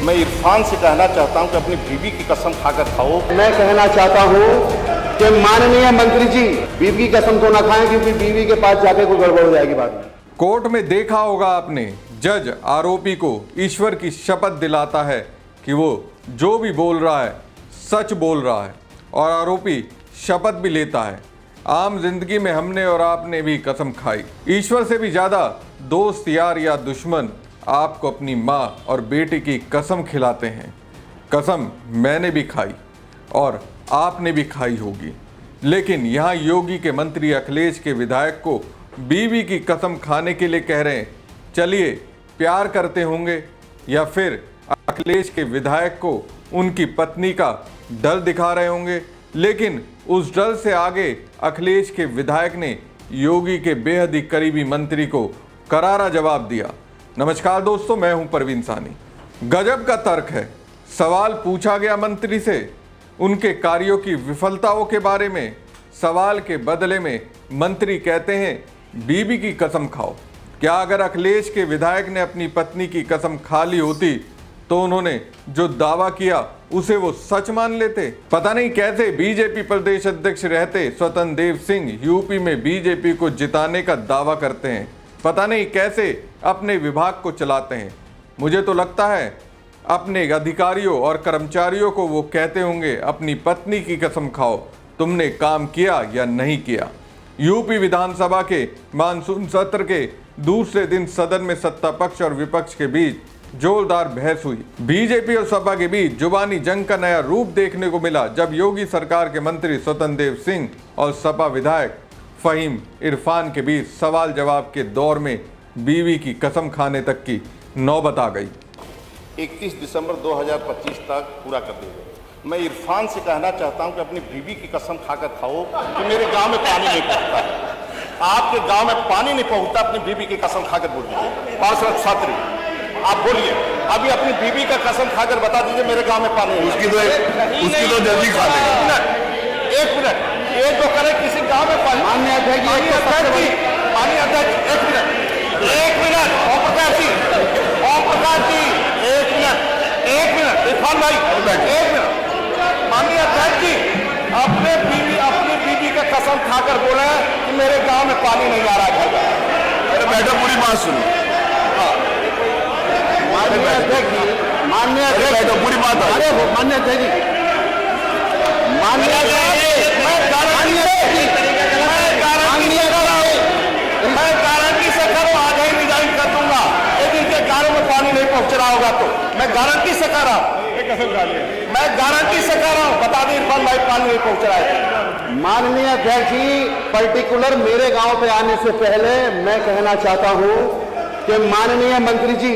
मैं इरफान से कहना चाहता हूं कि अपनी बीवी की कसम खाकर खाओ। मैं कहना चाहता हूं कि माननीय मंत्री जी बीवी की कसम तो ना खाएं, क्योंकि बीवी के पास जाके कोई गड़बड़ हो जाएगी बाद में। कोर्ट में देखा होगा आपने, जज आरोपी को ईश्वर की शपथ दिलाता है कि वो जो भी बोल रहा है सच बोल रहा है, और आरोपी शपथ भी लेता है। आम जिंदगी में हमने और आपने भी कसम खाई। ईश्वर से भी ज्यादा दोस्त, यार या दुश्मन आपको अपनी माँ और बेटे की कसम खिलाते हैं। कसम मैंने भी खाई और आपने भी खाई होगी, लेकिन यहाँ योगी के मंत्री अखिलेश के विधायक को बीवी की कसम खाने के लिए कह रहे हैं। चलिए, प्यार करते होंगे या फिर अखिलेश के विधायक को उनकी पत्नी का डर दिखा रहे होंगे, लेकिन उस डर से आगे अखिलेश के विधायक ने योगी के बेहद ही करीबी मंत्री को करारा जवाब दिया। नमस्कार दोस्तों, मैं हूं परवीन सानी। गजब का तर्क है। सवाल पूछा गया मंत्री से उनके कार्यों की विफलताओं के बारे में। सवाल के बदले में मंत्री कहते हैं बीबी की कसम खाओ। क्या अगर अखिलेश के विधायक ने अपनी पत्नी की कसम खा ली होती तो उन्होंने जो दावा किया उसे वो सच मान लेते? पता नहीं कैसे बीजेपी प्रदेश अध्यक्ष रहते स्वतंत्र देव सिंह यूपी में बीजेपी को जिताने का दावा करते हैं। पता नहीं कैसे अपने विभाग को चलाते हैं। मुझे तो लगता है अपने अधिकारियों और कर्मचारियों को वो कहते होंगे अपनी पत्नी की कसम खाओ, तुमने काम किया या नहीं किया। यूपी विधानसभा के मानसून सत्र के दूसरे दिन सदन में सत्ता पक्ष और विपक्ष के बीच जोरदार बहस हुई। बीजेपी और सपा के बीच जुबानी जंग का नया रूप देखने को मिला जब योगी सरकार के मंत्री स्वतंत्र देव सिंह और सपा विधायक फहीम इरफान के बीच सवाल जवाब के दौर में बीवी की कसम खाने तक की नौबत आ गई। 31 दिसंबर 2025 तक पूरा कर देंगे। मैं इरफान से कहना चाहता हूं कि अपनी बीवी की कसम खाकर खाओ कि मेरे गांव में पानी नहीं पहुंचता है। आपके गांव में पानी नहीं पहुंचता, अपनी बीवी की कसम खाकर बोल दीजिए। पार्षद छात्री आप बोलिए, अभी अपनी बीवी का कसम खाकर बता दीजिए मेरे गांव में पानी नहीं। उसकी तो जल्दी खा लेंगे। एक मिनट, एक तो करे किसी गांव में पानी। माननीय अध्यक्ष जी, एक मिनट ओम प्रकाश जी, एक मिनट इरफान भाई, एक मिनट। माननीय अध्यक्ष जी, अपनी बीवी का कसम खाकर बोले कि मेरे गांव में पानी नहीं आ रहा है। मैडम पूरी बात सुनो। माननीय अध्यक्ष जी, माननीय अध्यक्ष पूरी बात अरे माननीय अध्यक्ष जी, मैं गारंटी से करो आज ही रिजाइन कर दूंगा। यदि इनके गांव में पानी नहीं पहुंच रहा होगा तो मैं गारंटी से कर रहा हूँ, मैं गारंटी से कर रहा हूँ। बता दें इरफान भाई पानी नहीं पहुंच रहा है। माननीय अध्यक्ष जी, पर्टिकुलर मेरे गांव पे आने से पहले मैं कहना चाहता हूं कि माननीय मंत्री जी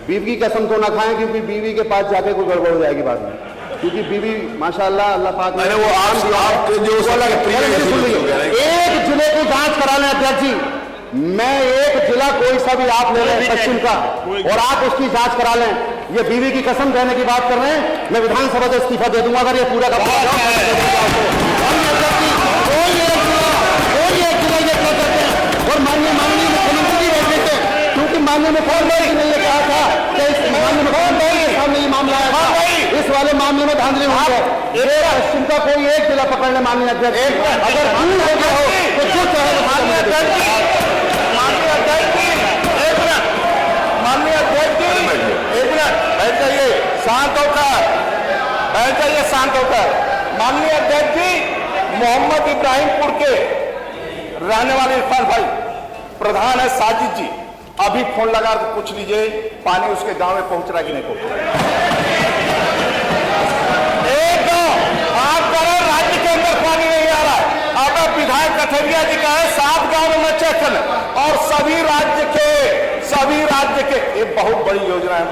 बीवी की कसम तो ना खाएं, क्योंकि बीवी के पास जाके कोई गड़बड़ हो जाएगी बाद में। क्योंकि बीवी माशाल्लाह अल्लाह पाक ने वो एक जिले की जांच करा लें अध्यक्ष जी। मैं एक जिला कोई सा भी आप ले लें पश्चिम का और आप उसकी जांच करा लें। ये बीवी की कसम कहने की बात कर रहे हैं, मैं विधानसभा से इस्तीफा दे दूंगा अगर ये पूरा का और माननीय मुख्यमंत्री जी बैठे थे, क्योंकि माननीय मुख्यमंत्री ने यह कहा था कि इस माननीय मुख्यमंत्री के सामने ये मामला आया था, इस वाले मामले में धांधली हुई है। पश्चिम का कोई एक जिला पकड़ ले माननीय अध्यक्ष, अगर दूर हो गया हो तो जो चाहे माननीय अध्यक्ष जी, एक मिनट बैठ जाइए, शांत होकर बैठ जाइए, शांत होकर। माननीय अध्यक्ष जी, मोहम्मद इब्राहिमपुर के रहने वाले इरफान भाई प्रधान है साजिद जी, अभी फोन लगा कर पूछ लीजिए पानी उसके गांव में पहुंच रहा है कि नहीं पहुंच रहा। एक गांव आप करो राज्य के अंदर पानी नहीं आ रहा है। अब विधायक कथरिया जी का है 7 गांव में मैं चेक कर, और सभी राज्य के ये बहुत बड़ी योजना है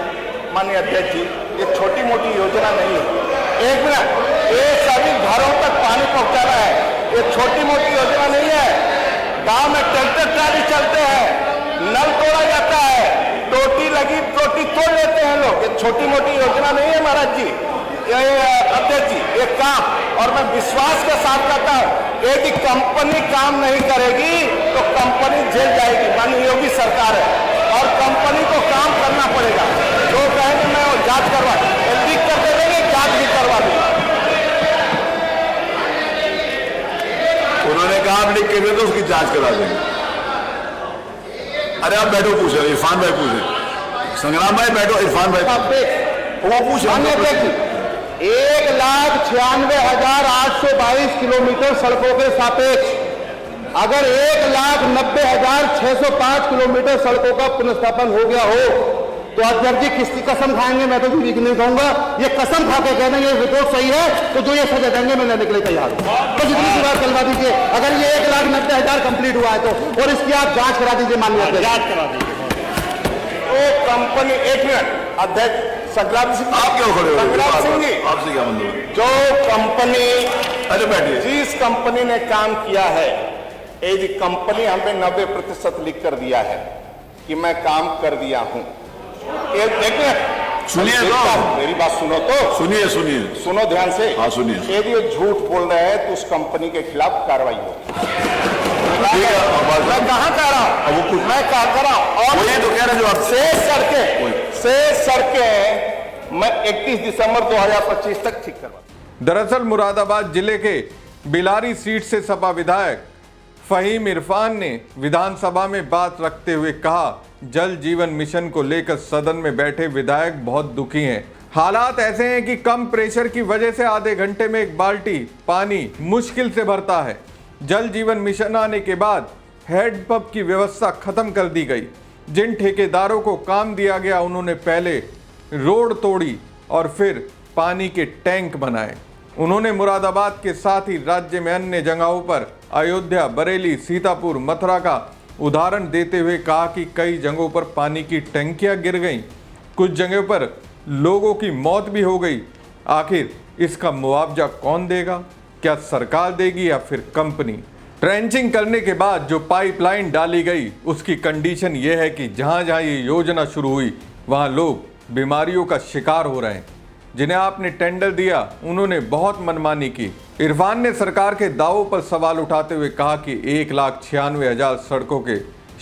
माननीय अध्यक्ष जी, ये छोटी मोटी योजना नहीं है। एक मिनट, ये सभी घरों तक पानी पहुंचाना है, ये छोटी मोटी योजना नहीं है। गांव में ट्रैक्टर ट्राली चलते हैं, नल तोड़ा जाता है, टोटी लगी टोटी तोड़ लेते हैं लोग, ये छोटी मोटी योजना नहीं है महाराज जी, ये अध्यक्ष जी, ये काम। और मैं विश्वास के साथ कहता हूं, यदि कंपनी काम नहीं करेगी तो कंपनी जेल जाएगी। माननीय योगी सरकार है और कंपनी को काम करना पड़ेगा। जो कहेंगे मैं जांच करवा कहते तो उसकी जांच करा देंगे। अरे आप बैठो, पूछे इरफान भाई, पूछे संग्राम भाई, बैठो इरफान भाई, वो पूछे। 1,96,822 किलोमीटर सड़कों के सापेक्ष अगर 1,90,605 किलोमीटर सड़कों का पुनर्स्थापन हो गया हो तो अध्यक्ष जी किसकी कसम खाएंगे? मैं तो बीवी की नहीं कहूंगा, ये कसम खा के कहना ये रिपोर्ट सही है तो जो ये सजा देंगे मैं लेने के लिए तैयार हूं। तो जितनी सी बात करवा दीजिए, अगर ये 1,90,000 कंप्लीट हुआ है तो, और इसकी आप जांच करा दीजिए, माननीय अध्यक्ष। जांच करा दीजिए। तो कंपनी, एक मिनट अध्यक्ष, संग्राम सिंह, आप क्यों खड़े हो? संग्राम सिंह जी, आपसे क्या मतलब? जो कंपनी, अरे बैठिए। जिस कंपनी ने काम किया है, यदि कंपनी हमें 90% लिख कर दिया है कि मैं काम कर दिया हूं, ये देखिए, सुनिए तो, मेरी बात सुनो तो, सुनिए सुनिए, सुनो ध्यान से। हाँ सुनिए। यदि ये झूठ बोल रहे हैं तो उस कंपनी के खिलाफ कार्रवाई होगी। ठीक है, मैं कहाँ कह रहा हूँ, अब वो कुछ मैं क्या कर रहा हूँ, और ये तो कह रहे जो आप से सड़कें मैं 31 दिसंबर 2025 तक ठीक करवा। दरअसल मुरादाबाद जिले के बिलारी सीट से सपा विधायक फहीम इरफान ने विधानसभा में बात रखते हुए कहा, जल जीवन मिशन को लेकर सदन में बैठे विधायक बहुत दुखी हैं। हालात ऐसे हैं कि कम प्रेशर की वजह से आधे घंटे में एक बाल्टी पानी मुश्किल से भरता है। जल जीवन मिशन आने के बाद हैंडपंप की व्यवस्था खत्म कर दी गई। जिन ठेकेदारों को काम दिया गया उन्होंने पहले रोड तोड़ी और फिर पानी के टैंक बनाए। उन्होंने मुरादाबाद के साथ ही राज्य में अन्य जगहों पर अयोध्या, बरेली, सीतापुर, मथुरा का उदाहरण देते हुए कहा कि कई जगहों पर पानी की टंकियां गिर गईं, कुछ जगहों पर लोगों की मौत भी हो गई। आखिर इसका मुआवजा कौन देगा? क्या सरकार देगी या फिर कंपनी? ट्रेंचिंग करने के बाद जो पाइपलाइन डाली गई उसकी कंडीशन यह है कि जहां जहां ये योजना शुरू हुई वहां लोग बीमारियों का शिकार हो रहे हैं। जिन्हें आपने टेंडर दिया उन्होंने बहुत मनमानी की। इरफान ने सरकार के दावों पर सवाल उठाते हुए कहा कि 1,96,000 सड़कों के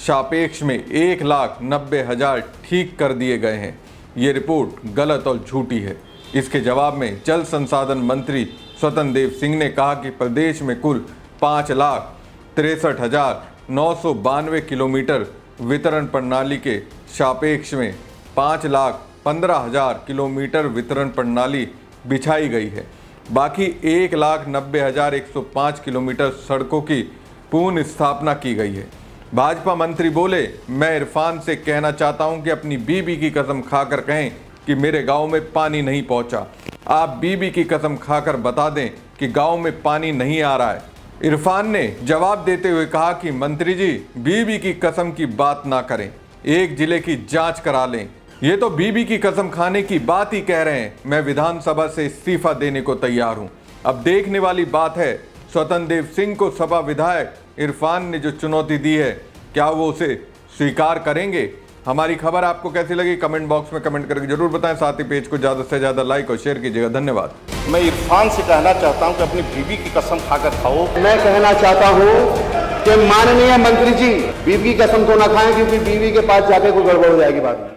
सापेक्ष में 1,90,000 ठीक कर दिए गए हैं। ये रिपोर्ट गलत और झूठी है। इसके जवाब में जल संसाधन मंत्री स्वतंत्र देव सिंह ने कहा कि प्रदेश में कुल 5,63,992 किलोमीटर वितरण प्रणाली के सापेक्ष में 5,15,000 किलोमीटर वितरण प्रणाली बिछाई गई है। बाकी 1,90,105 किलोमीटर सड़कों की पूर्ण स्थापना की गई है। भाजपा मंत्री बोले, मैं इरफान से कहना चाहता हूं कि अपनी बीबी की कसम खाकर कहें कि मेरे गांव में पानी नहीं पहुंचा। आप बीबी की कसम खाकर बता दें कि गांव में पानी नहीं आ रहा है। इरफान ने जवाब देते हुए कहा कि मंत्री जी, बीबी की कसम की बात ना करें, एक जिले की जांच करा लें। ये तो बीबी की कसम खाने की बात ही कह रहे हैं। मैं विधानसभा से इस्तीफा देने को तैयार हूं। अब देखने वाली बात है स्वतंत्र देव सिंह को सपा विधायक इरफान ने जो चुनौती दी है, क्या वो उसे स्वीकार करेंगे? हमारी खबर आपको कैसी लगी कमेंट बॉक्स में कमेंट करके जरूर बताएं। साथ ही पेज को ज़्यादा से ज़्यादा लाइक और शेयर कीजिएगा। धन्यवाद। मैं इरफान से कहना चाहता हूं कि अपनी बीवी की कसम खाकर खाओ। मैं कहना चाहता हूं कि माननीय मंत्री जी बीवी की कसम तो ना खाएं, क्योंकि बीवी के पास जाके कोई गड़बड़ हो जाएगी बाद में।